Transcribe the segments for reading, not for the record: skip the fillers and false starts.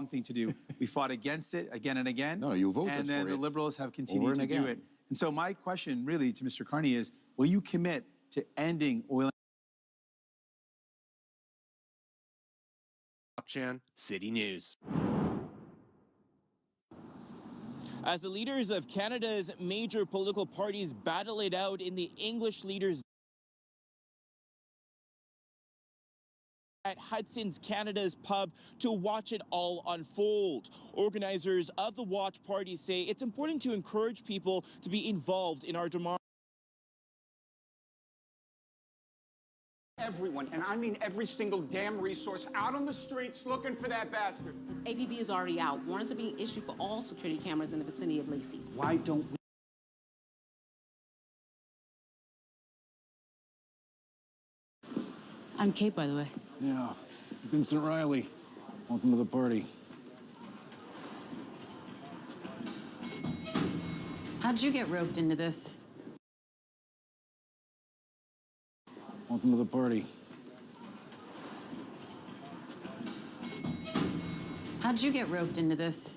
thing to do. We fought against it again and again. No, you voted and then for the it Liberals have continued to again. do it. And so my question really to Mr. Carney is, will you commit to ending oil? Chan, City News. As the leaders of Canada's major political parties battle it out in the English leaders at Hudson's Canada's pub to watch it all unfold. Organizers of the watch party say it's important to encourage people to be involved in our democracy. Everyone, and I mean every single damn resource, out on the streets looking for that bastard. APB is already out. Warrants are being issued for all security cameras in the vicinity of Lacey's. Why don't we? I'm Kate, by the way. Yeah, Vincent Riley. Welcome to the party. How'd you get roped into this? Welcome to the party. How'd you get roped into this?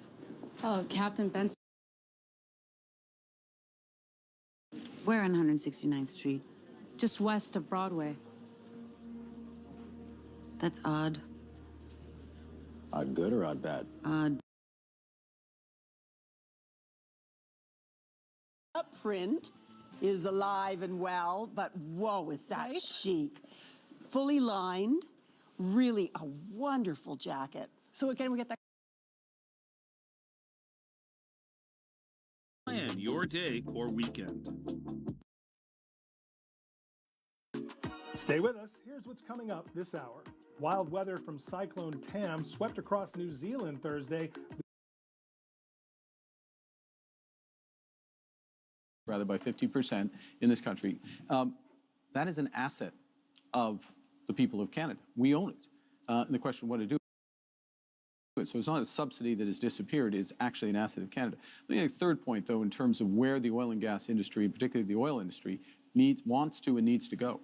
Oh, Captain Benson. Where on 169th Street? Just west of Broadway. That's odd. Odd good or odd bad? Odd. Print is alive and well, but whoa, is that chic. Fully lined, really a wonderful jacket. So again, we get that. Plan your day or weekend. Stay with us. Here's what's coming up this hour. Wild weather from Cyclone Tam swept across New Zealand Thursday. Rather by 50% in this country. That is an asset of the people of Canada. We own it. And the question what to do. So it's not a subsidy that has disappeared, it's actually an asset of Canada. The third point, though, in terms of where the oil and gas industry, particularly the oil industry, wants to and needs to go.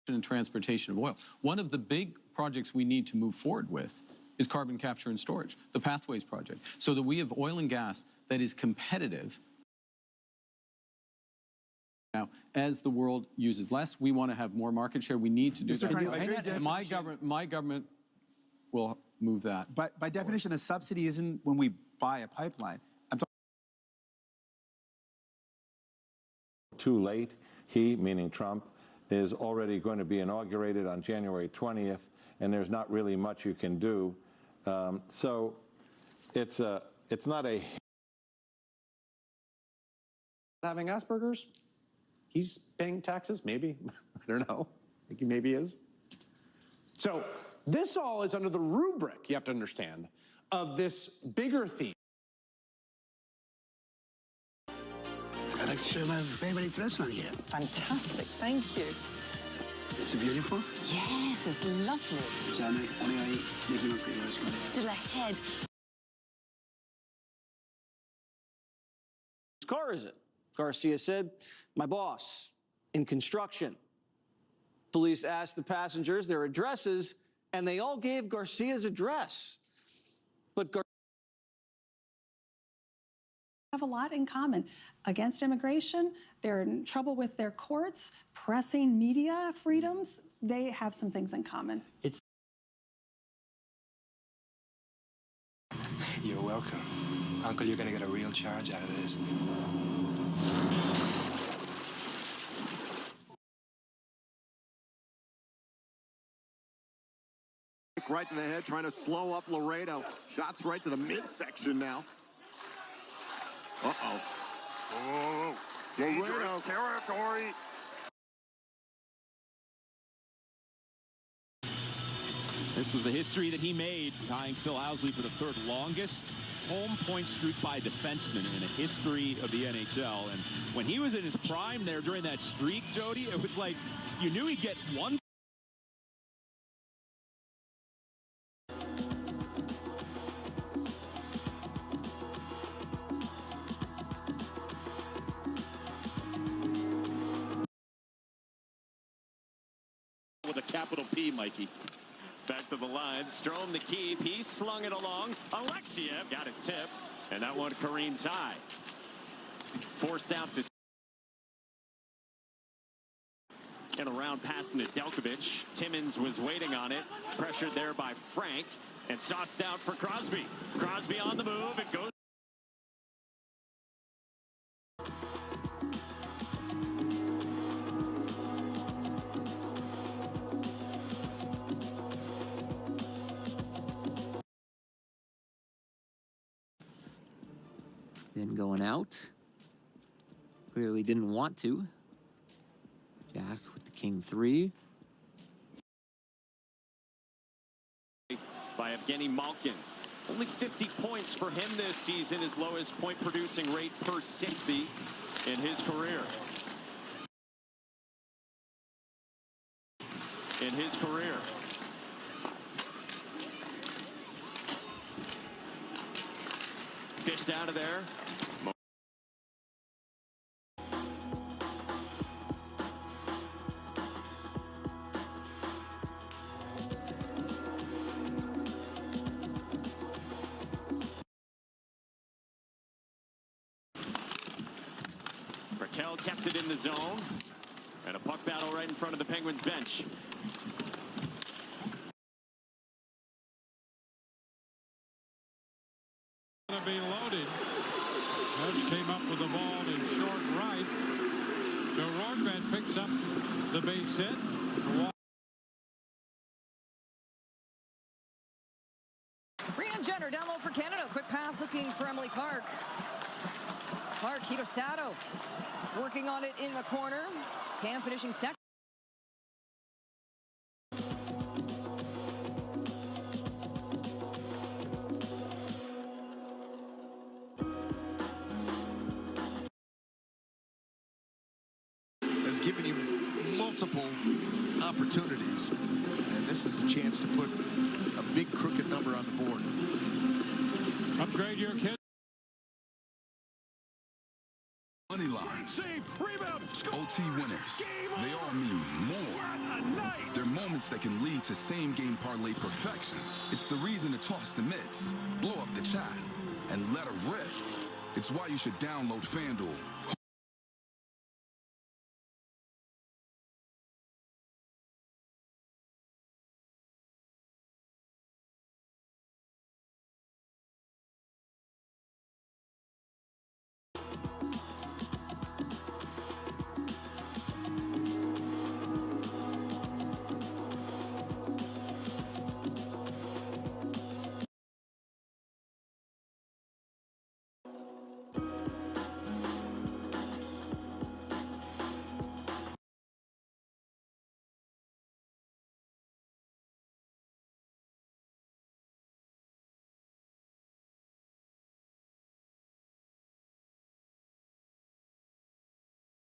And transportation of oil. One of the big projects we need to move forward with is carbon capture and storage, the Pathways project, so that we have oil and gas that is competitive. Now, as the world uses less, we want to have more market share. We need to do that. And my government will move that. But by definition, a subsidy isn't when we buy a pipeline. Too late. He, meaning Trump, is already going to be inaugurated on January 20th, and there's not really much you can do. So it's not a... Having Asperger's? He's paying taxes, maybe. I don't know. I think he maybe is. So this all is under the rubric, you have to understand, of this bigger theme. I'd like to show you my favorite restaurant here. Fantastic, thank you. Is it beautiful? Yes, it's lovely. Still ahead. Whose car is it? Garcia said, my boss, in construction. Police asked the passengers their addresses, and they all gave Garcia's address. But Have a lot in common. Against immigration, they're in trouble with their courts, pressing media freedoms. They have some things in common. You're welcome. Uncle, you're gonna get a real charge out of this. Right to the head, trying to slow up Laredo. Shots right to the midsection now. Uh-oh. Oh, Laredo. Territory. This was the history that he made, tying Phil Housley for the third longest home point streak by a defenseman in the history of the NHL. And when he was in his prime there during that streak, Jody, it was like you knew he'd get one. With a capital P, Mikey. Back to the line, Strome the keep, he slung it along. Alexiev got a tip, and that one careens high. Forced out to and around pass Nedeljkovic. Timmons was waiting on it, pressured there by Frank, and sauced out for Crosby. Crosby on the move, it goes. Then going out. Clearly didn't want to. Jack with the king 3. By Evgeny Malkin. Only 50 points for him this season, his lowest point producing rate per 60 in his career. Fished out of there. Raquel kept it in the zone. And a puck battle right in front of the Penguins bench. Going to be loaded. Judge came up with the ball in short right. So Rortvedt picks up the base hit. Brianne Jenner down low for Canada. Quick pass looking for Emily Clark. Clark, Hito Sato working on it in the corner. Cam finishing second. Has given you multiple opportunities, and this is a chance to put a big crooked number on the board. Upgrade your kid. Money lines, OT winners, they all mean more. They're moments that can lead to same-game parlay perfection. It's the reason to toss the mitts, blow up the chat, and let her rip. It's why you should download FanDuel.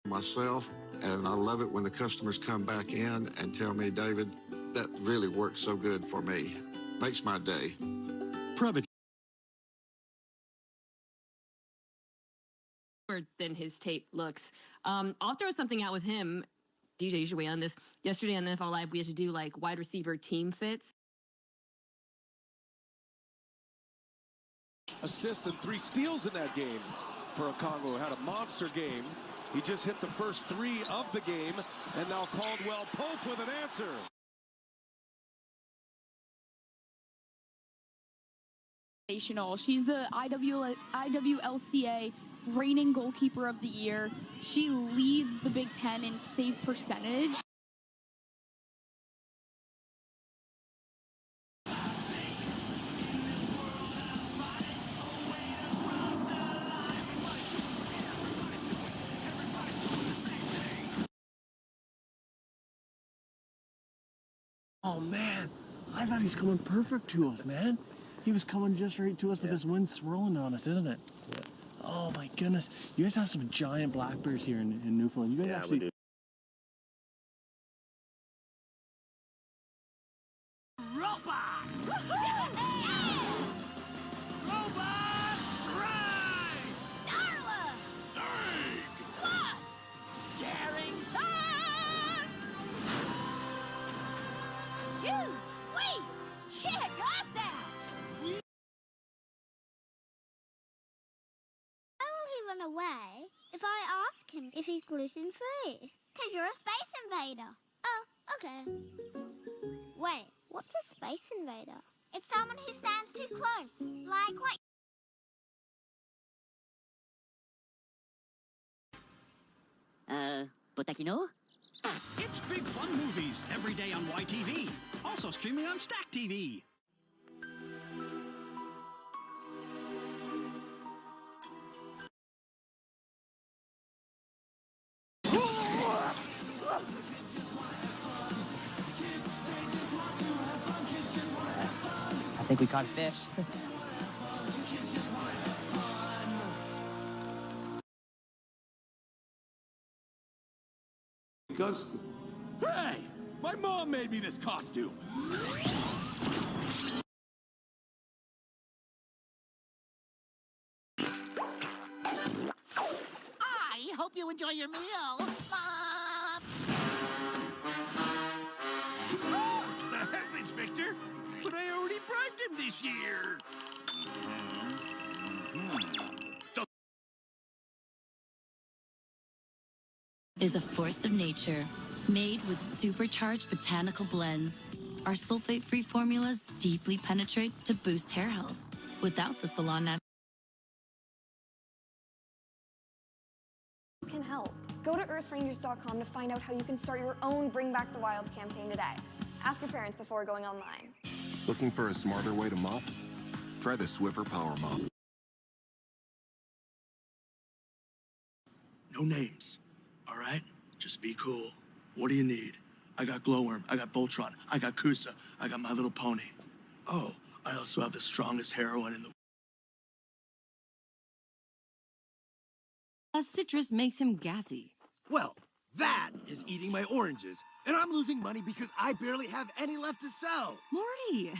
Myself, and I love it when the customers come back in and tell me, David, that really worked so good for me. Makes my day. Than his tape looks. I'll throw something out with him. DJ, you should weigh on this. Yesterday on NFL Live, we had to do like wide receiver team fits. Assist and 3 steals in that game for Okongwu. Had a monster game. He just hit the first 3 of the game, and now Caldwell Pope with an answer. She's the IWLCA reigning goalkeeper of the year. She leads the Big Ten in save percentage. Oh man, I thought he's coming perfect to us, man. He was coming just right to us, but this wind's swirling on us, isn't it? Yeah. Oh my goodness. You guys have some giant black bears here in Newfoundland. You guys actually... we do. Robots! Robots drive! Starla! Sig! Lots! Carrington! Shoo! Wait! run away if I ask him if he's gluten-free. Because you're a space invader. Oh, okay. Wait, what's a space invader? It's someone who stands too close. Like what? Potakino? It's Big Fun Movies every day on YTV. Also streaming on Stack TV. I think we caught a fish. Hey! My mom made me this costume! I hope you enjoy your meal. The health inspector? But I already bribed him this year. Is a force of nature, made with supercharged botanical blends. Our sulfate-free formulas deeply penetrate to boost hair health without the salon can help. Go to earthrangers.com to find out how you can start your own Bring Back the Wilds campaign today. Ask your parents before going online. Looking for a smarter way to mop? Try the Swiffer Power Mop. No names, all right? Just be cool. What do you need? I got Glowworm, I got Voltron, I got Kusa, I got My Little Pony. Oh, I also have the strongest heroine in the A citrus makes him gassy. Well, that is eating my oranges, and I'm losing money because I barely have any left to sell. Morty!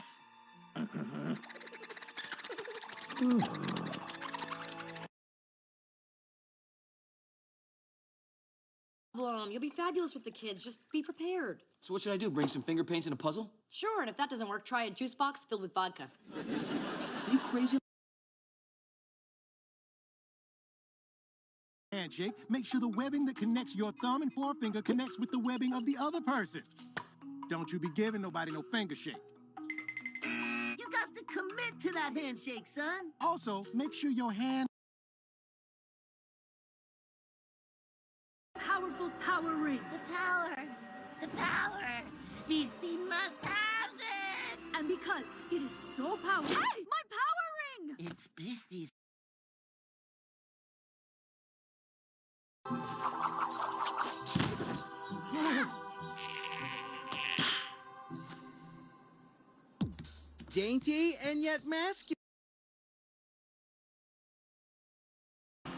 You'll be fabulous with the kids. Just be prepared. So what should I do? Bring some finger paints and a puzzle? Sure, and if that doesn't work, try a juice box filled with vodka. Are you crazy? Handshake, make sure the webbing that connects your thumb and forefinger connects with the webbing of the other person. Don't you be giving nobody no finger shake. You got to commit to that handshake, son. Also, make sure your hand... Powerful power ring. The power. The power. Beastie must have it. And because it is so powerful... Hey, my power ring! It's Beastie's. Dainty and yet masculine.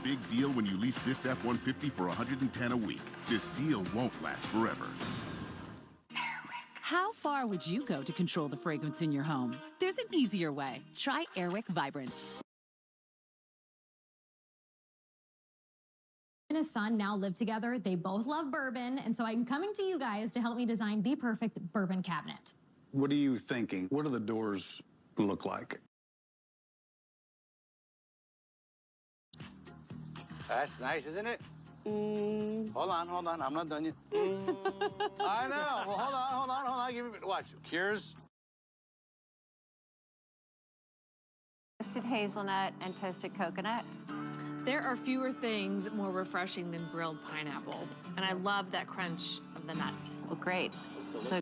Big deal when you lease this F-150 for $110 a week. This deal won't last forever. How far would you go to control the fragrance in your home? There's an easier way. Try Airwick Vibrant. And his son now live together. They both love bourbon, and so I'm coming to you guys to help me design the perfect bourbon cabinet. What are you thinking? What do the doors look like? That's nice, isn't it? Hold on. I'm not done yet. I know. Well, hold on. Give me, watch. Cures. Toasted hazelnut and toasted coconut. There are fewer things more refreshing than grilled pineapple, and I love that crunch of the nuts. Well, great. So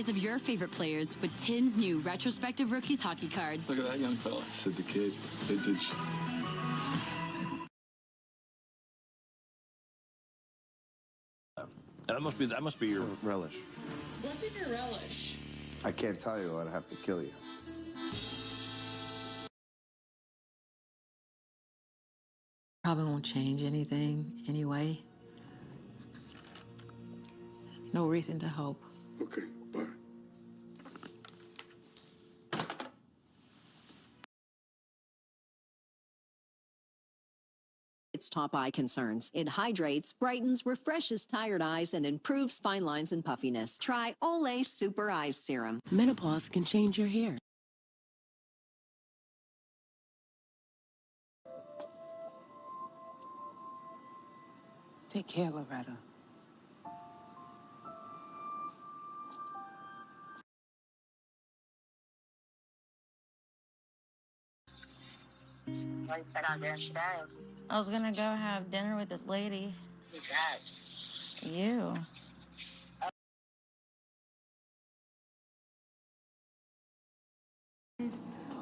Of your favorite players with Tim's new retrospective rookies hockey cards. Look at that young fella, said the kid. Vintage. That must be your relish. What's in your relish? I can't tell you. I'd have to kill you. Probably won't change anything anyway. No reason to hope. Okay, bye. Its top eye concerns. It hydrates, brightens, refreshes tired eyes, and improves fine lines and puffiness. Try Olay Super Eyes Serum. Menopause can change your hair. Take care, Loretta. Why you been out there today? I was gonna go have dinner with this lady. Who's that? You.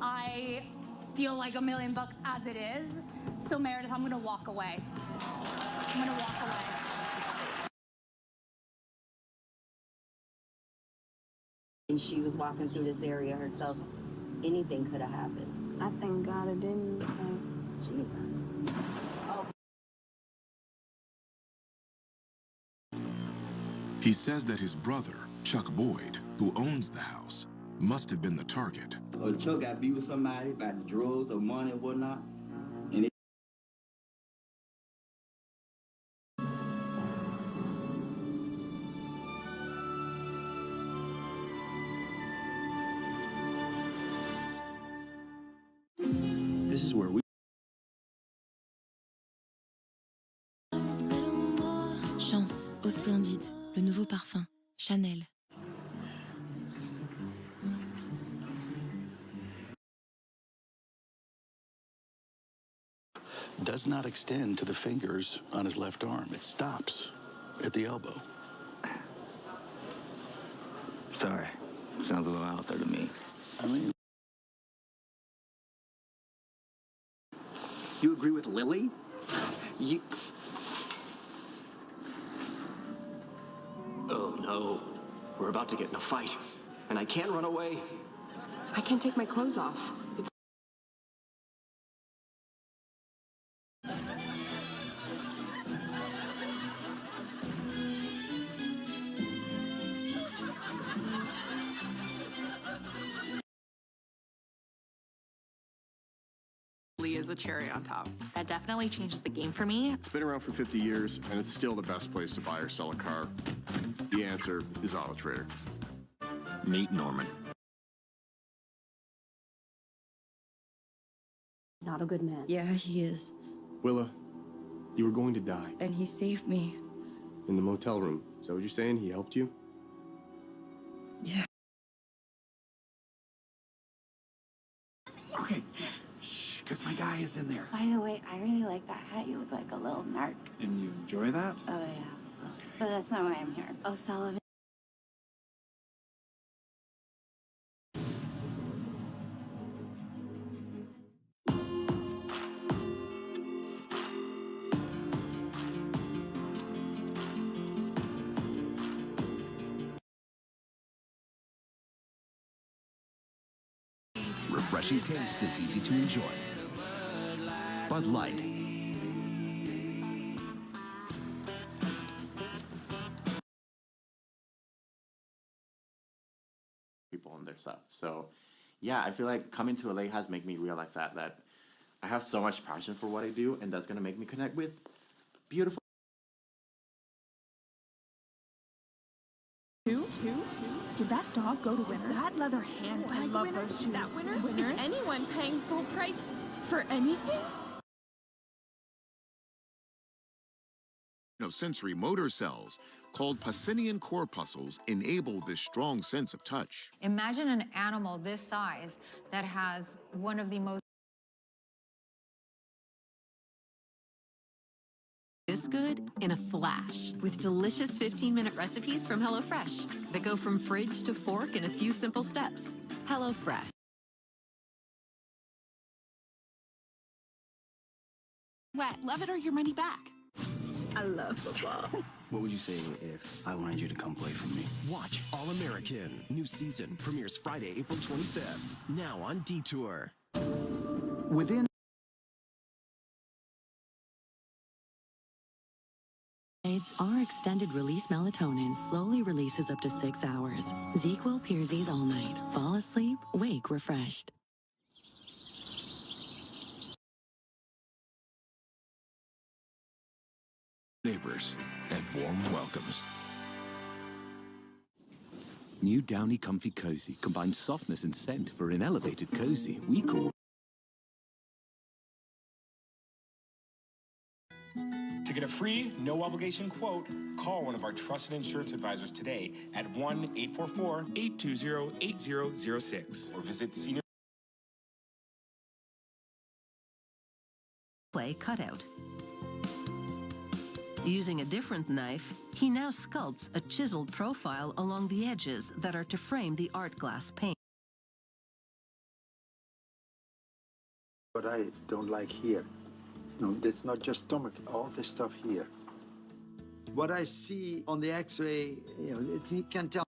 I feel like $1,000,000 as it is. So Meredith, I'm gonna walk away. I'm gonna walk away. And she was walking through this area herself. Anything could have happened. I thank God it didn't. Jesus. He says that his brother, Chuck Boyd, who owns the house, must have been the target. Or Chuck got beat with somebody about the drugs or money or whatnot. And this is where we... Chance, eau splendide, le nouveau parfum, Chanel. Does not extend to the fingers on his left arm. It stops at the elbow. sorry, sounds a little out there to me. I mean, You agree with Lily? You... Oh, no. We're about to get in a fight. And I can't run away. I can't take my clothes off. It's is a cherry on top. That definitely changes the game for me. It's been around for 50 years, and it's still the best place to buy or sell a car. The answer is Auto Trader. Meet Norman. Not a good man. Yeah, he is. Willa, you were going to die. And he saved me. In the motel room. Is that what you're saying? He helped you? Yeah. Okay, because my guy is in there. By the way, I really like that hat. You look like a little narc. And you enjoy that? Oh, yeah. But that's not why I'm here. Oh, Sullivan. Refreshing taste that's easy to enjoy. Bud Light. People and their stuff. So yeah, I feel like coming to LA has made me realize that I have so much passion for what I do, and that's gonna make me connect with beautiful. Two? Did that dog go to Winners? That leather handbag. I love those shoes. That Winners? Is anyone paying full price for anything? Sensory motor cells called Pacinian corpuscles enable this strong sense of touch. Imagine an animal this size that has one of the most This good in a flash with delicious 15-minute recipes from HelloFresh that go from fridge to fork in a few simple steps. HelloFresh. Wet, love it or your money back. I love football. What would you say if I wanted you to come play for me? Watch All-American. New season premieres Friday, April 25th. Now on Detour. Within Our extended release melatonin slowly releases up to 6 hours. ZzzQuil Pearsies all night. Fall asleep, wake refreshed. Neighbors and warm welcomes. New Downy Comfy Cozy combines softness and scent for an elevated cozy we call... to To get a free, no-obligation quote, call one of our trusted insurance advisors today at 1-844-820-8006 or visit senior. Play cutout. Using a different knife, he now sculpts a chiseled profile along the edges that are to frame the art glass paint. What I don't like here, no, it's not just stomach, all the stuff here. What I see on the X-ray, you can tell.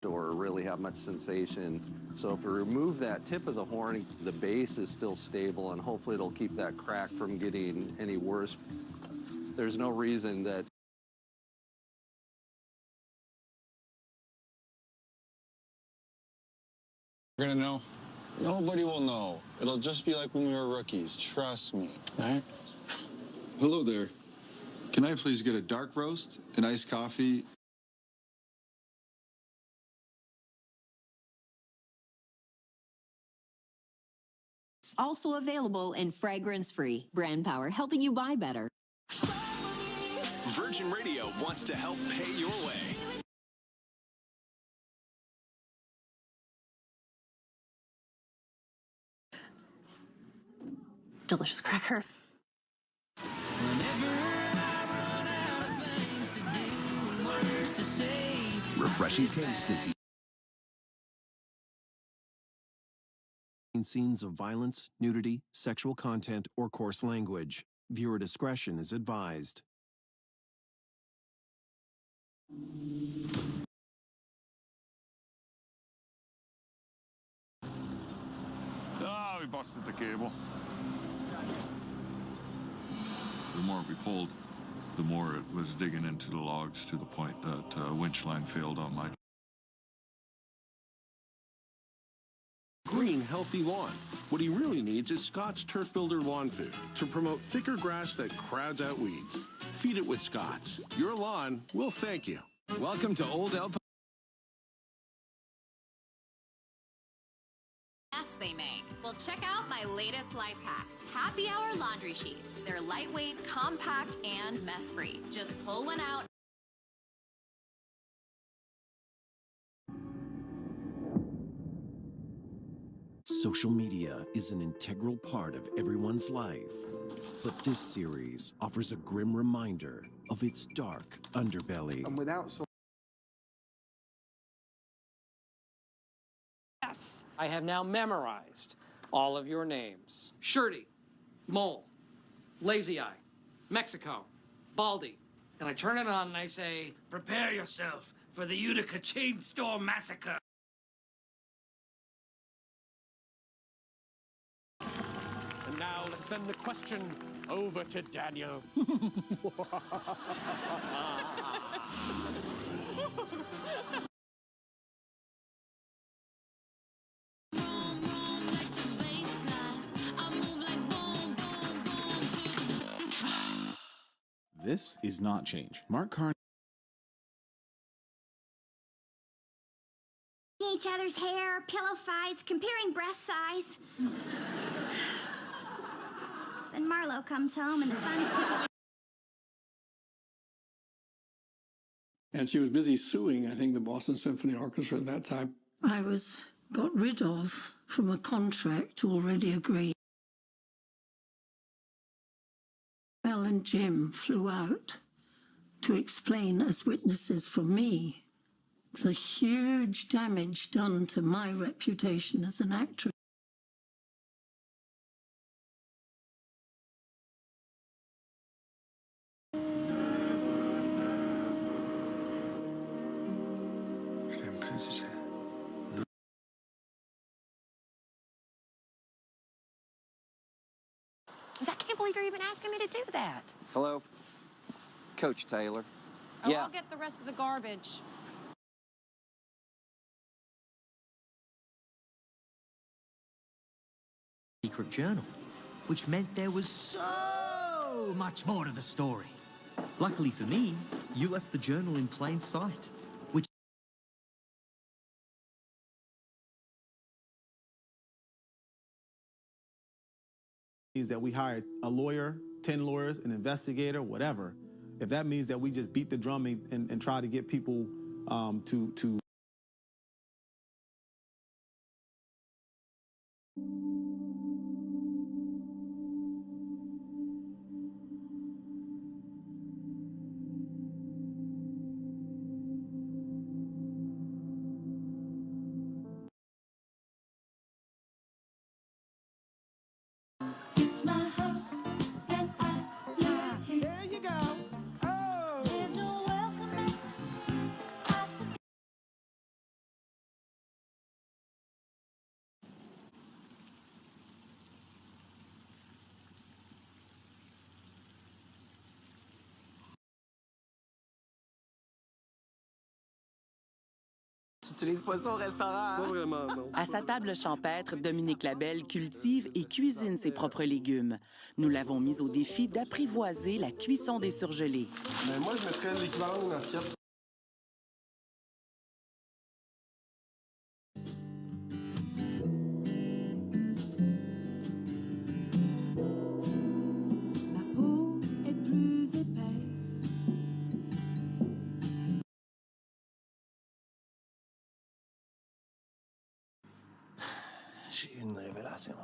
Or really have much sensation. So if we remove that tip of the horn, the base is still stable, and hopefully it'll keep that crack from getting any worse. There's no reason that We're gonna know. Nobody will know. It'll just be like when we were rookies. Trust me. All right? Hello there. Can I please get a dark roast, an iced coffee? Also available in fragrance-free. Brand Power, helping you buy better. Virgin Radio wants to help pay your way. Delicious cracker. Refreshing taste that's scenes of violence, nudity, sexual content, or coarse language. Viewer discretion is advised. Ah, we busted the cable. The more we pulled, the more it was digging into the logs to the point that winch line failed on my. Green, healthy lawn. What he really needs is Scott's Turf Builder Lawn Food to promote thicker grass that crowds out weeds. Feed it with Scott's. Your lawn will thank you. Welcome to Old El Yes, they make. Well, check out my latest life hack. Happy Hour laundry sheets. They're lightweight, compact, and mess-free. Just pull one out. Social media is an integral part of everyone's life, but this series offers a grim reminder of its dark underbelly. And without Yes, I have now memorized all of your names. Shirty, Mole, Lazy Eye, Mexico, Baldy. And I turn it on and I say, prepare yourself for the Utica Chain Store Massacre. And now let's send the question over to Daniel. This is not change. Mark Carney. Each other's hair, pillow fights, comparing breast size. Then Marlo comes home and the fun. And she was busy suing, I think, the Boston Symphony Orchestra at that time. I was got rid of from a contract already agreed. Mel and Jim flew out to explain as witnesses for me the huge damage done to my reputation as an actress. I can't believe you're even asking me to do that. Hello? Coach Taylor. Oh, yeah. I'll get the rest of the garbage. Secret journal, which meant there was so much more to the story. Luckily for me, you left the journal in plain sight, which means that we hire a lawyer, 10 lawyers, an investigator, whatever. If that means that we just beat the drum and try to get people to Tu n'utilises pas ça au restaurant, hein? Pas vraiment, non. À sa table champêtre, Dominique Labelle cultive et cuisine ses propres légumes. Nous l'avons mis au défi d'apprivoiser la cuisson des surgelés. Mais moi, je mettrais l'équivalent d'une assiette. Ma peau est plus épaisse. J'ai eu une révélation.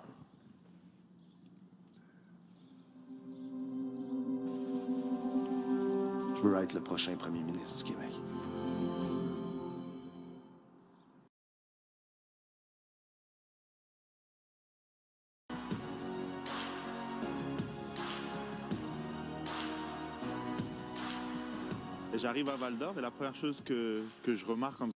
Je veux être le prochain premier ministre du Québec. J'arrive à Val-d'Or et la première chose que je remarque en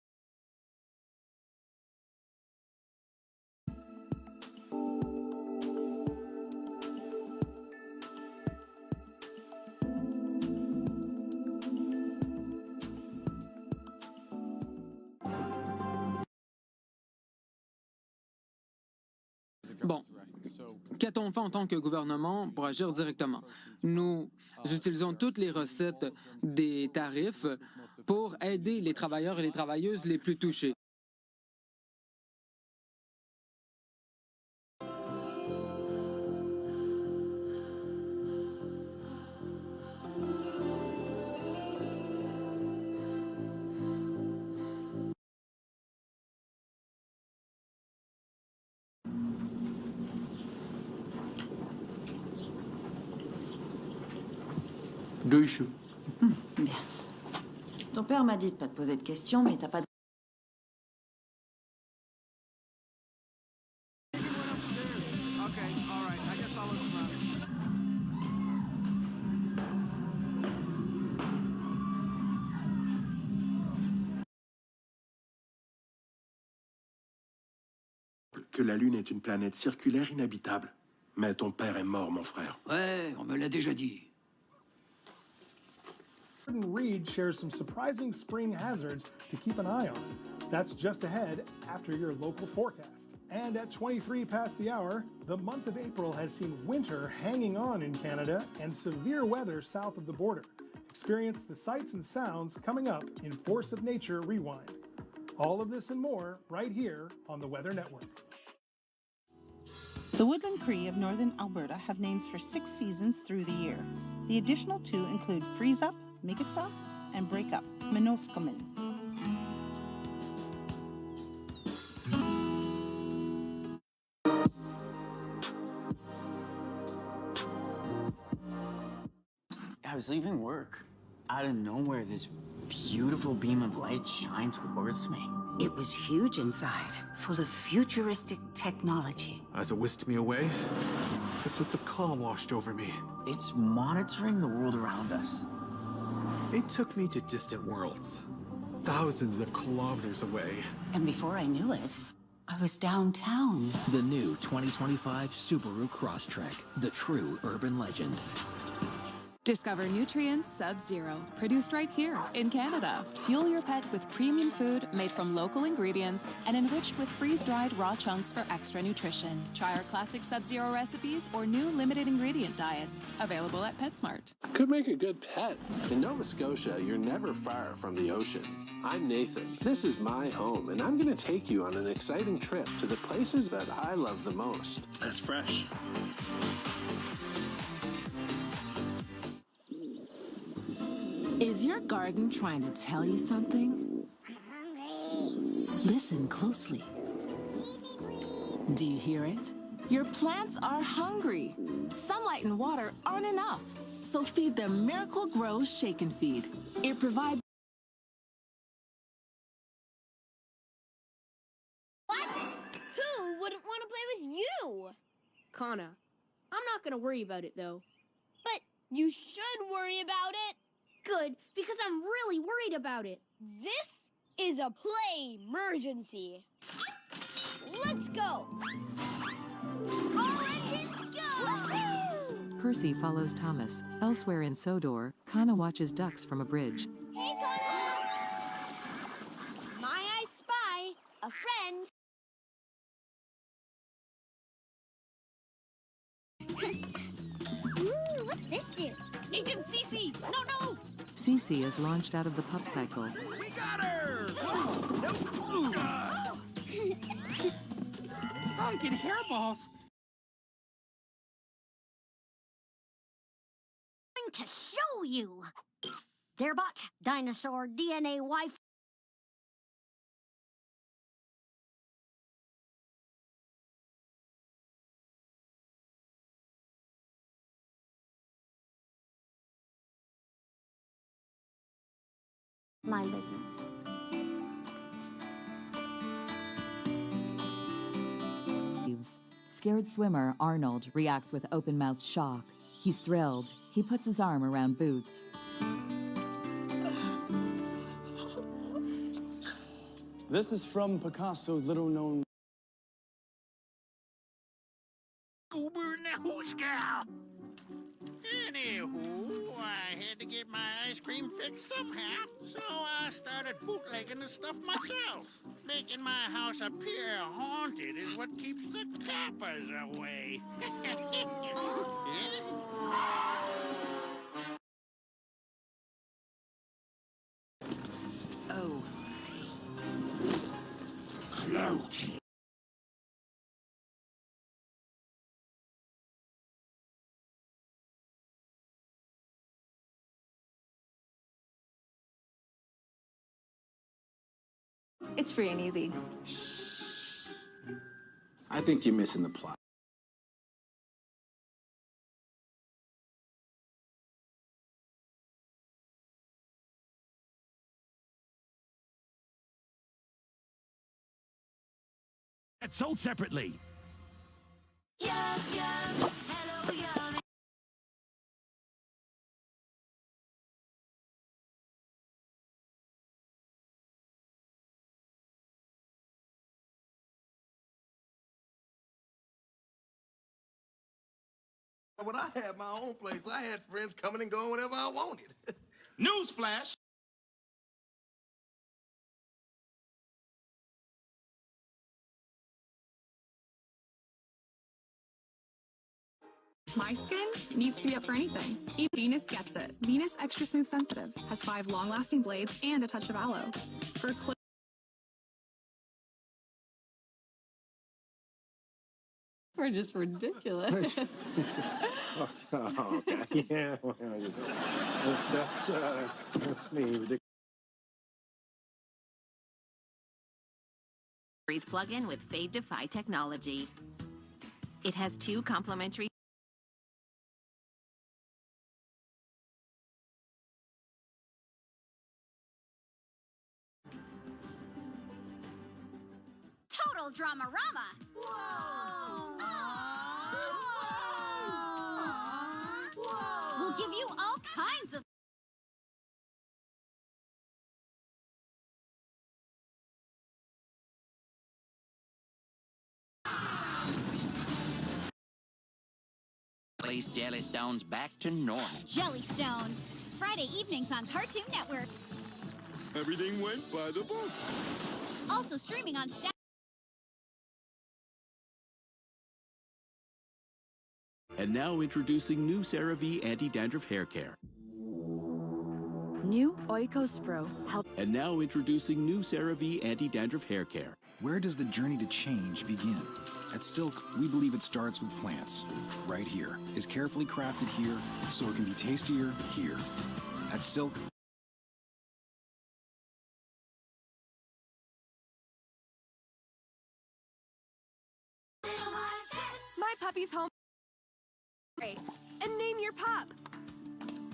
Bon, qu'a-t-on fait en tant que gouvernement pour agir directement? Nous utilisons toutes les recettes des tarifs pour aider les travailleurs et les travailleuses les plus touchés. Deux choux. Bien. Ton père m'a dit de pas te poser de questions, mais t'as pas de... Que la Lune est une planète circulaire inhabitable. Mais ton père est mort, mon frère. Ouais, on me l'a déjà dit. Reed shares some surprising spring hazards to keep an eye on. That's just ahead after your local forecast. And at 23 past the hour, the month of April has seen winter hanging on in Canada and severe weather south of the border. Experience the sights and sounds coming up in Force of Nature Rewind. All of this and more right here on the Weather Network. The Woodland Cree of northern Alberta have names for 6 seasons through the year. The additional 2 include Freeze Up, Migasa, and Break Up, Minoskamin. I was leaving work. Out of nowhere, this beautiful beam of light shined towards me. It was huge inside, full of futuristic technology. As it whisked me away, a sense of calm washed over me. It's monitoring the world around us. It took me to distant worlds, thousands of kilometers away. And before I knew it, I was downtown. The new 2025 Subaru Crosstrek, the true urban legend. Discover Nutrients Sub-Zero, produced right here in Canada. Fuel your pet with premium food made from local ingredients and enriched with freeze-dried raw chunks for extra nutrition. Try our classic Sub-Zero recipes or new limited ingredient diets. Available at PetSmart. Could make a good pet. In Nova Scotia, you're never far from the ocean. I'm Nathan. This is my home, and I'm going to take you on an exciting trip to the places that I love the most. That's fresh. Is your garden trying to tell you something? I'm hungry. Listen closely. Do you hear it? Your plants are hungry. Sunlight and water aren't enough. So feed them Miracle Grow Shake and Feed. It provides... What? Who wouldn't want to play with you? Kana, I'm not gonna worry about it, though. But you should worry about it. Good, because I'm really worried about it. This is a play emergency. Let's go. All engines go! Percy follows Thomas. Elsewhere in Sodor, Kana watches ducks from a bridge. Hey, Kana! My I spy a friend. Ooh, what's this do? Agent Cece! No! Cece is launched out of the pup cycle. We got her! Honking hairballs. I'm going to show you. Dearbot, dinosaur, DNA, wife. My business. Scared swimmer Arnold reacts with open-mouthed shock. He's thrilled. He puts his arm around Boots. This is from Picasso's little-known... Anywho, I had to get my ice cream fixed somehow, so I started bootlegging the stuff myself. Making my house appear haunted is what keeps the coppers away. Oh. Cloudy. It's free and easy. I think you're missing the plot. It's sold separately. When I had my own place, I had friends coming and going whenever I wanted. Newsflash! My skin needs to be up for anything. Even Venus gets it. Venus Extra Smooth Sensitive has 5 long-lasting blades and a touch of aloe. For We're just ridiculous. Oh, okay. Yeah, well, that's me. Ridiculous. Plug-in with Fade Defy technology. It has 2 complementary Total Dramarama. Whoa! We'll give you all kinds of Place Jellystone's back to normal. Jellystone. Friday evenings on Cartoon Network. Everything went by the book. Also streaming on Stat. And now introducing new CeraVe Anti-Dandruff Hair Care. New Oikos Pro help. And now introducing new CeraVe Anti-Dandruff Hair Care. Where does the journey to change begin? At Silk, we believe it starts with plants. Right here. Is carefully crafted here, so it can be tastier here. At Silk, puppy's home. And name your pup.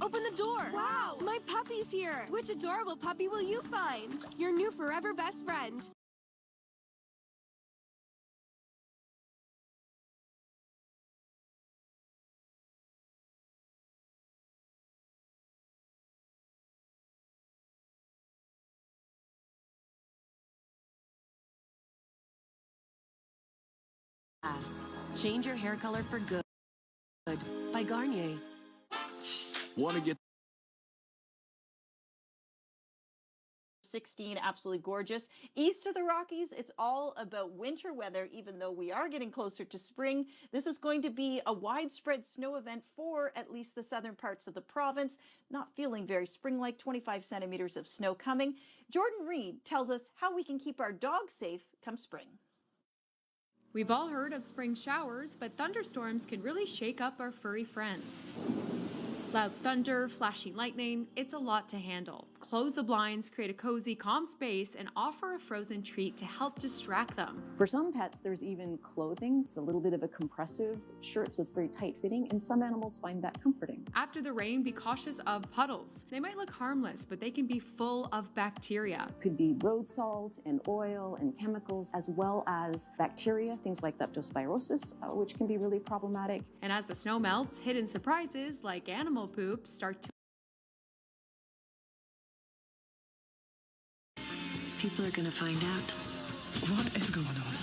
Open the door. Wow, my puppy's here. Which adorable puppy will you find? Your new forever best friend. Change your hair color for good. By Garnier. Want to get 16, absolutely gorgeous. East of the Rockies, it's all about winter weather, even though we are getting closer to spring. This is going to be a widespread snow event for at least the southern parts of the province. Not feeling very spring-like, 25 centimeters of snow coming. Jordan Reed tells us how we can keep our dogs safe come spring. We've all heard of spring showers, but thunderstorms can really shake up our furry friends. Loud thunder, flashing lightning, it's a lot to handle. Close the blinds, create a cozy, calm space, and offer a frozen treat to help distract them. For some pets, there's even clothing. It's a little bit of a compressive shirt, so it's very tight-fitting, and some animals find that comforting. After the rain, be cautious of puddles. They might look harmless, but they can be full of bacteria. Could be road salt and oil and chemicals, as well as bacteria, things like leptospirosis, which can be really problematic. And as the snow melts, hidden surprises like animal poop start to. People are gonna find out. What is going on?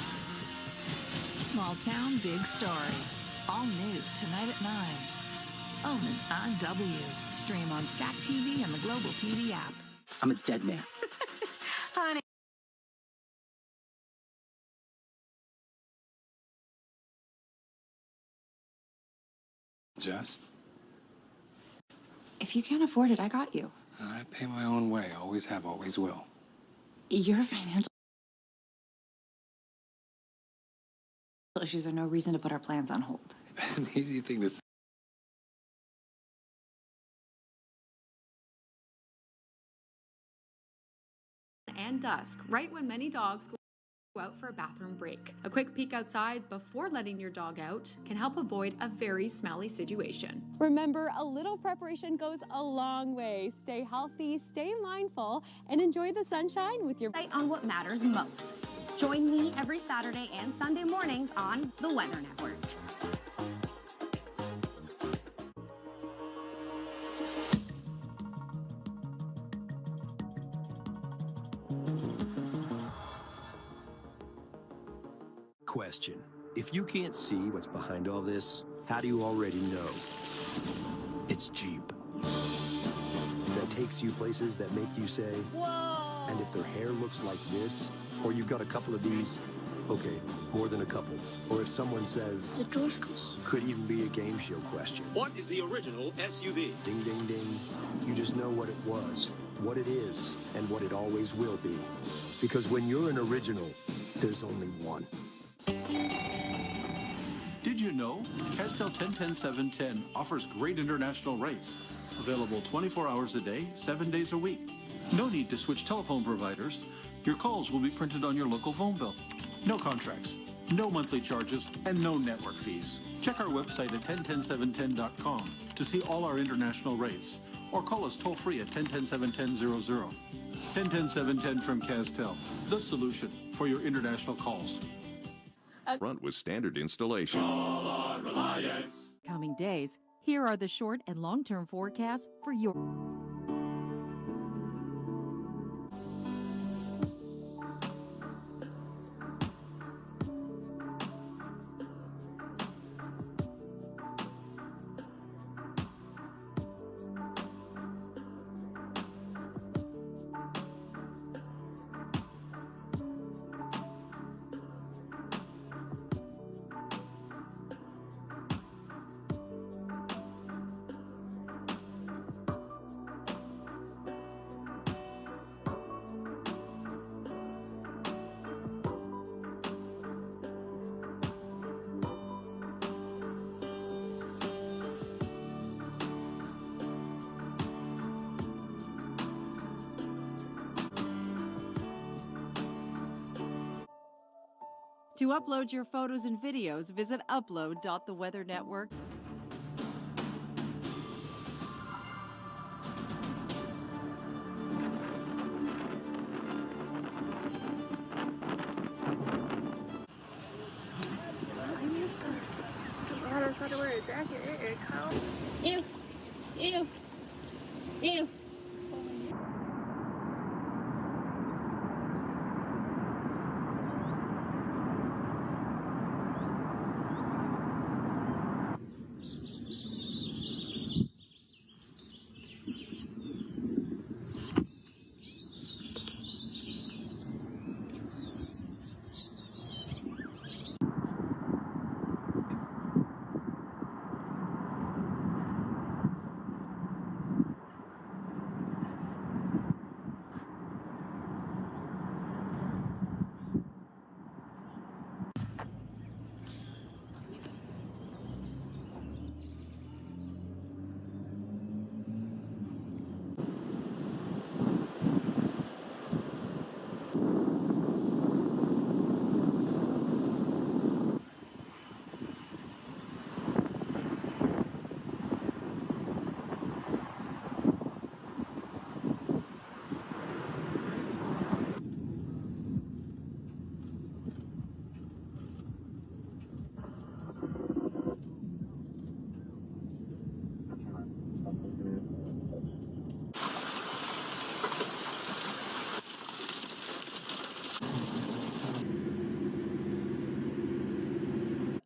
Small town, big story. All new tonight at 9. Only on W. Stream on Stack TV and the Global TV app. I'm a dead man. Honey. Just? If you can't afford it, I got you. I pay my own way. Always have, always will. Your financial issues are no reason to put our plans on hold. An easy thing to say. And dusk, right when many dogs go out for a bathroom break. A quick peek outside before letting your dog out can help avoid a very smelly situation. Remember, a little preparation goes a long way. Stay healthy, stay mindful, and enjoy the sunshine with your on what matters most. Join me every Saturday and Sunday mornings on the Weather Network. Question. If you can't see what's behind all this, how do you already know? It's Jeep. That takes you places that make you say, whoa! And if their hair looks like this, or you've got a couple of these, okay, more than a couple. Or if someone says, the door's closed. Could even be a game show question. What is the original SUV? Ding, ding, ding. You just know what it was, what it is, and what it always will be. Because when you're an original, there's only one. Did you know Castel 10-10-7-10 offers great international rates, available 24 hours a day, 7 days a week. No need to switch telephone providers. Your calls will be printed on your local phone bill. No contracts, no monthly charges, and no network fees. Check our website at 1010-710.com to see all our international rates, or call us toll-free at 1010-710-00. 1010-710 from Castel, the solution for your international calls. Front with standard installation. All on Reliance. Coming days, here are the short and long-term forecasts for your... To upload your photos and videos, visit upload.theweathernetwork. How to wear a jacket. It cold. Ew. Ew. Ew.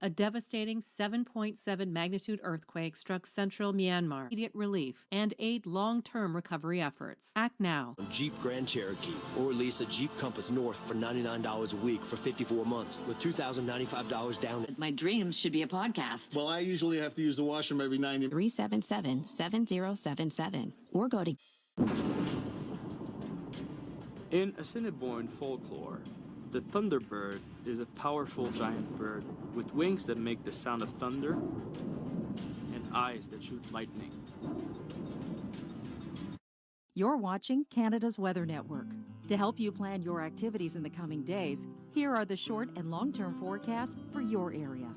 A devastating 7.7 magnitude earthquake struck central Myanmar. Immediate relief and aid long-term recovery efforts. Act now. Jeep Grand Cherokee, or lease a Jeep Compass North for $99 a week for 54 months with $2,095 down. My dreams should be a podcast. Well, I usually have to use the washroom every 90 minutes. 377-7077 or go to... In Assiniboine folklore, the thunderbird is a powerful giant bird with wings that make the sound of thunder and eyes that shoot lightning. You're watching Canada's Weather Network. To help you plan your activities in the coming days, here are the short and long-term forecasts for your area.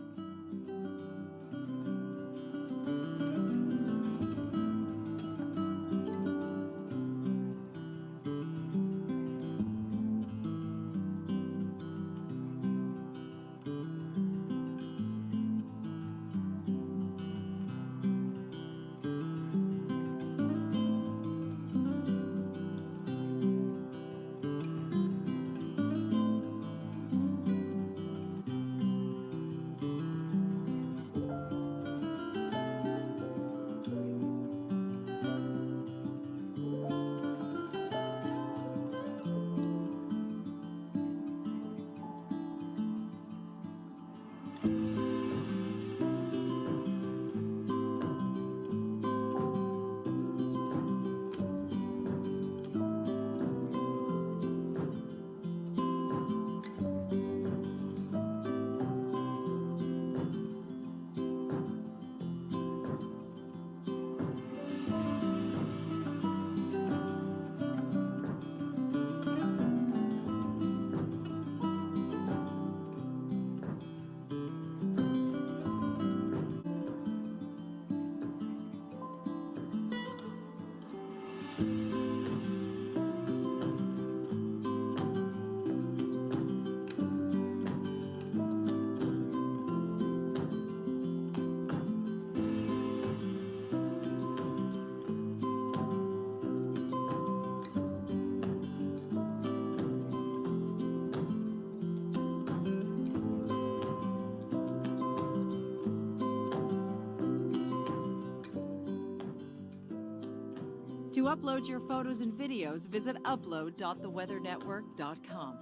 To upload your photos and videos, visit upload.theweathernetwork.com.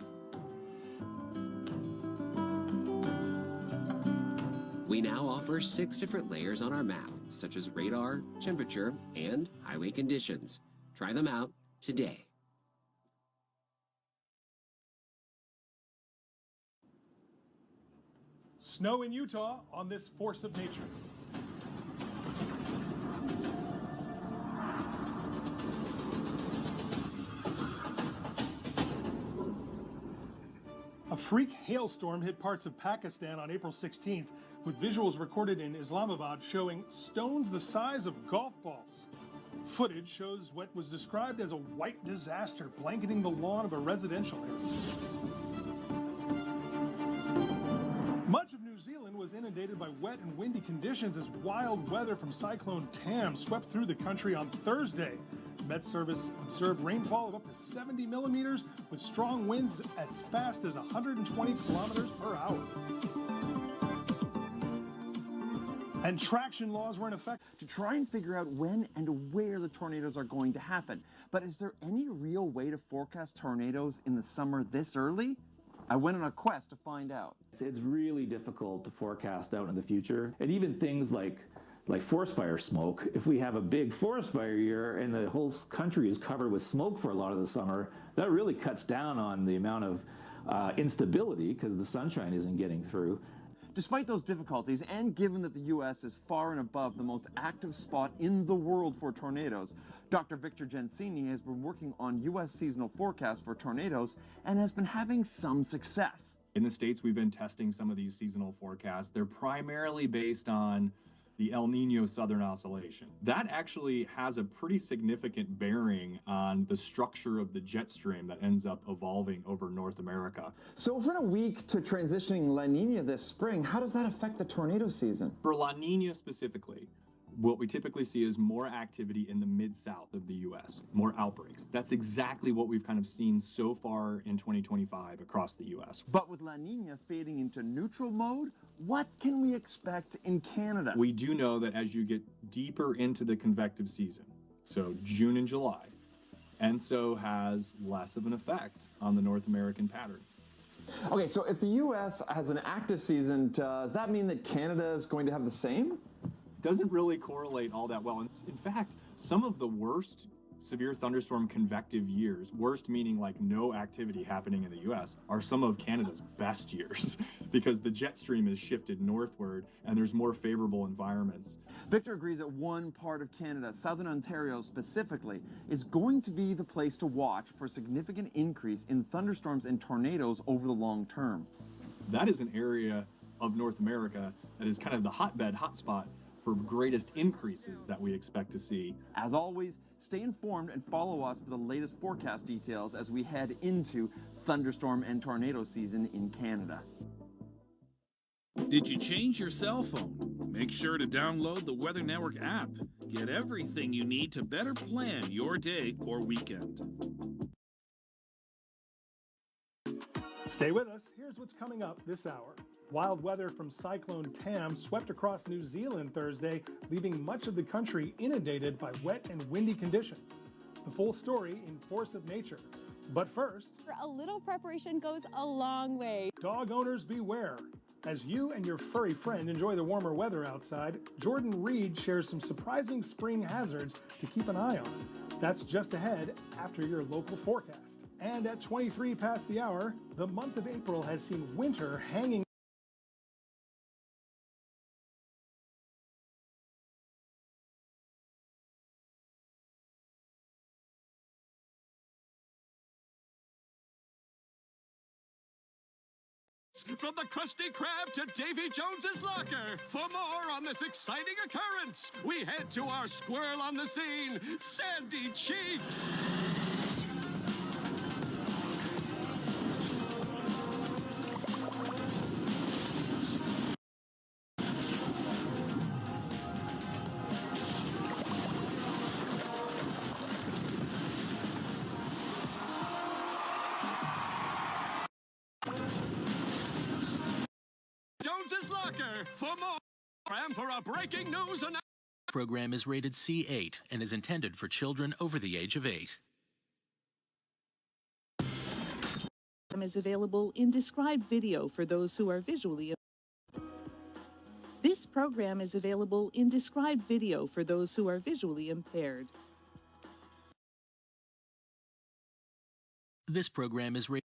We now offer 6 different layers on our map, such as radar, temperature, and highway conditions. Try them out today. Snow in Utah on this force of nature. A A freak hailstorm hit parts of Pakistan on April 16th, with visuals recorded in Islamabad showing stones the size of golf balls. Footage shows what was described as a white disaster blanketing the lawn of a residential area. Much of New Zealand was inundated by wet and windy conditions as wild weather from Cyclone Tam swept through the country on Thursday. Met Service observed rainfall of up to 70 millimeters with strong winds as fast as 120 kilometers per hour. And traction laws were in effect to try and figure out when and where the tornadoes are going to happen. But is there any real way to forecast tornadoes in the summer this early? I went on a quest to find out. It's really difficult to forecast out in the future. And even things like forest fire smoke, if we have a big forest fire year and the whole country is covered with smoke for a lot of the summer, that really cuts down on the amount of instability because the sunshine isn't getting through. Despite those difficulties, and given that the U.S. is far and above the most active spot in the world for tornadoes, Dr. Victor Gensini has been working on U.S. seasonal forecasts for tornadoes and has been having some success. In the States, we've been testing some of these seasonal forecasts. They're primarily based on the El Nino Southern Oscillation. That actually has a pretty significant bearing on the structure of the jet stream that ends up evolving over North America. So we're in a week to transitioning La Nina this spring. How does that affect the tornado season? For La Nina specifically, what we typically see is more activity in the mid-south of the U.S., more outbreaks. That's exactly what we've kind of seen so far in 2025 across the U.S. But with La Nina fading into neutral mode, what can we expect in Canada? We do know that as you get deeper into the convective season, so June and July, ENSO has less of an effect on the North American pattern. Okay, so if the U.S. has an active season, does that mean that Canada is going to have the same? Doesn't really correlate all that well. In fact, some of the worst severe thunderstorm convective years, worst meaning like no activity happening in the U.S., are some of Canada's best years because the jet stream is shifted northward and there's more favorable environments. Victor agrees that one part of Canada, Southern Ontario specifically, is going to be the place to watch for a significant increase in thunderstorms and tornadoes over the long term. That is an area of North America that is kind of the hotspot for greatest increases that we expect to see. As always, stay informed and follow us for the latest forecast details as we head into thunderstorm and tornado season in Canada. Did you change your cell phone? Make sure to download the Weather Network app. Get everything you need to better plan your day or weekend. Stay with us. Here's what's coming up this hour. Wild weather from Cyclone Tam swept across New Zealand Thursday, leaving much of the country inundated by wet and windy conditions. The full story in Force of Nature. But first, A little preparation goes a long way. dog owners beware. As you and your furry friend enjoy the warmer weather outside, Jordan Reed shares some surprising spring hazards to keep an eye on. That's just ahead after your local forecast. And at 23 past the hour, the month of April has seen winter hanging. From the Krusty Krab to Davy Jones's locker. For more on this exciting occurrence, we head to our squirrel on the scene, Sandy Cheeks. Jones's locker. For more and for a breaking news announcement. Program is rated C8 and is intended for children over the age of 8. Is available in described video for those who are visually. This program is available in described video for those who are visually impaired. This program is rated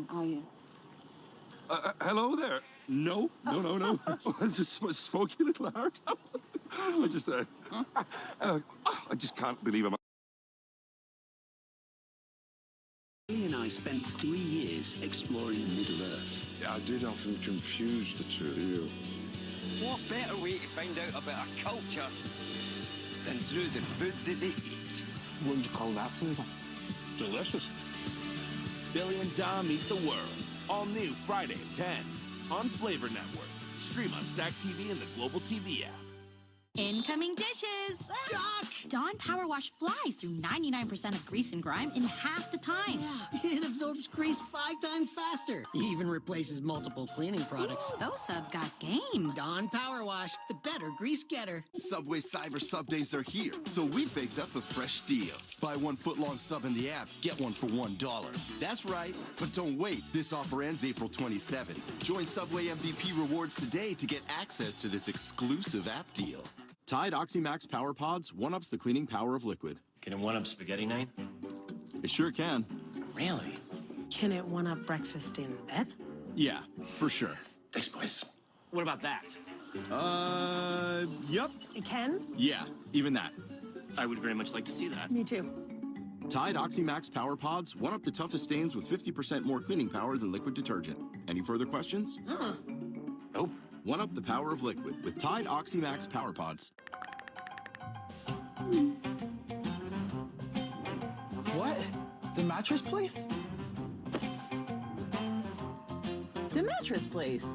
are you? Hello there. No. It's just smoky little heart. I just can't believe I'm. He and I spent 3 years exploring Middle Earth. Yeah, I did often confuse the two of you. What better way to find out about a culture than through the food that they eat? What would you call that, Snoopy? Delicious. Billy and Dom Meet the World. All new Friday at 10 on Flavor Network. Stream on Stack TV and the Global TV app. Incoming dishes! Doc! Dawn Power Wash flies through 99% of grease and grime in half the time. Yeah, it absorbs grease 5 times faster. Even replaces multiple cleaning products. Ooh, those subs got game. Dawn Power Wash, the better grease getter. Subway Cyber Sub Days are here, so we've baked up a fresh deal. Buy 1 foot-long sub in the app, get one for $1. That's right, but don't wait. This offer ends April 27th. Join Subway MVP Rewards today to get access to this exclusive app deal. Tide OxyMax Power Pods one-ups the cleaning power of liquid. Can it one-up spaghetti night? It sure can. Really? Can it one-up breakfast in bed? Yeah, for sure. Thanks, boys. What about that? Yup. It can? Yeah, even that. I would very much like to see that. Me too. Tide OxyMax Power Pods one-up the toughest stains with 50% more cleaning power than liquid detergent. Any further questions? Nope. One-up the power of liquid with Tide OxyMax Power Pods. What? The mattress place? The mattress place.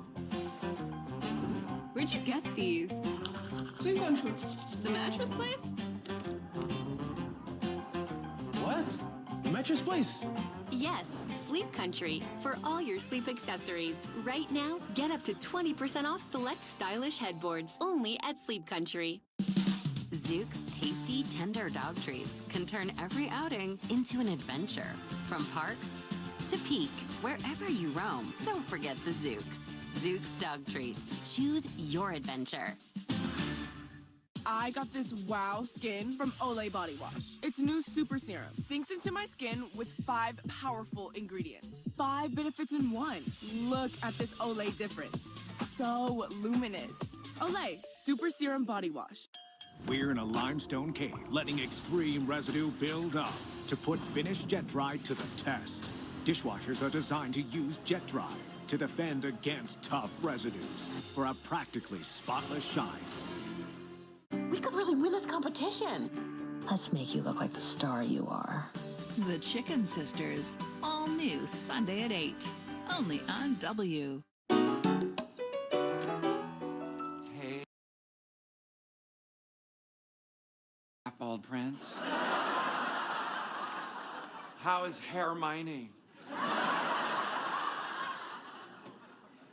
Where'd you get these? Sleep Country. The mattress place? What? The mattress place? Yes, Sleep Country. For all your sleep accessories. Right now, get up to 20% off select stylish headboards. Only at Sleep Country. Zook's tasty, tender dog treats can turn every outing into an adventure. From park to peak, wherever you roam, don't forget the Zooks. Zook's dog treats. Choose your adventure. I got this wow skin from Olay Body Wash. Its new super serum sinks into my skin with 5 powerful ingredients. 5 benefits in one. Look at this Olay difference. So luminous. Olay Super Serum Body Wash. We're in a limestone cave, letting extreme residue build up to put finished jet dry to the test. Dishwashers are designed to use jet dry to defend against tough residues for a practically spotless shine. We could really win this competition. Let's make you look like the star you are. The Chicken Sisters. All new Sunday at 8. Only on W. Hey. Bald Prince. How is Hermione?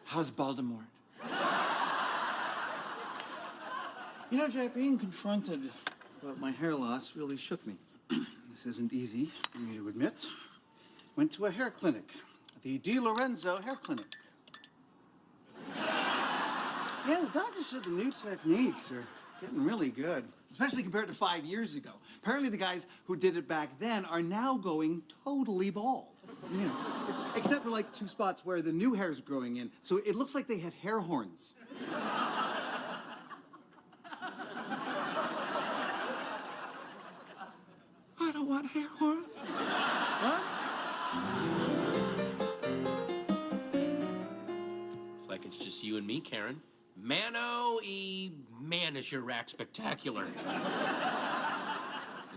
How's Voldemort? You know, Jack, being confronted about my hair loss really shook me. This isn't easy for me to admit. Went to a hair clinic, the Di Lorenzo Hair Clinic. Yeah, the doctor said the new techniques are getting really good, especially compared to 5 years ago. Apparently the guys who did it back then are now going totally bald. Yeah. Except for like 2 spots where the new hair's growing in, so it looks like they have hair horns. I don't want hair horns. What? It's like it's just you and me, Karen. Man, is your rack spectacular.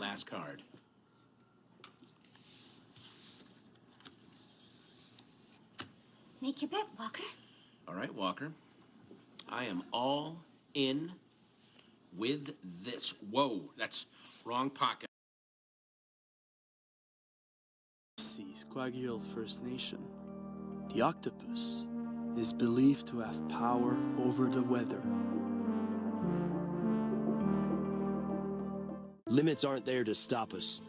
Last card. Make your bet, Walker. All right, Walker. I am all in with this. Whoa, that's wrong pocket. Squag First Nation. The octopus is believed to have power over the weather. Limits aren't there to stop us.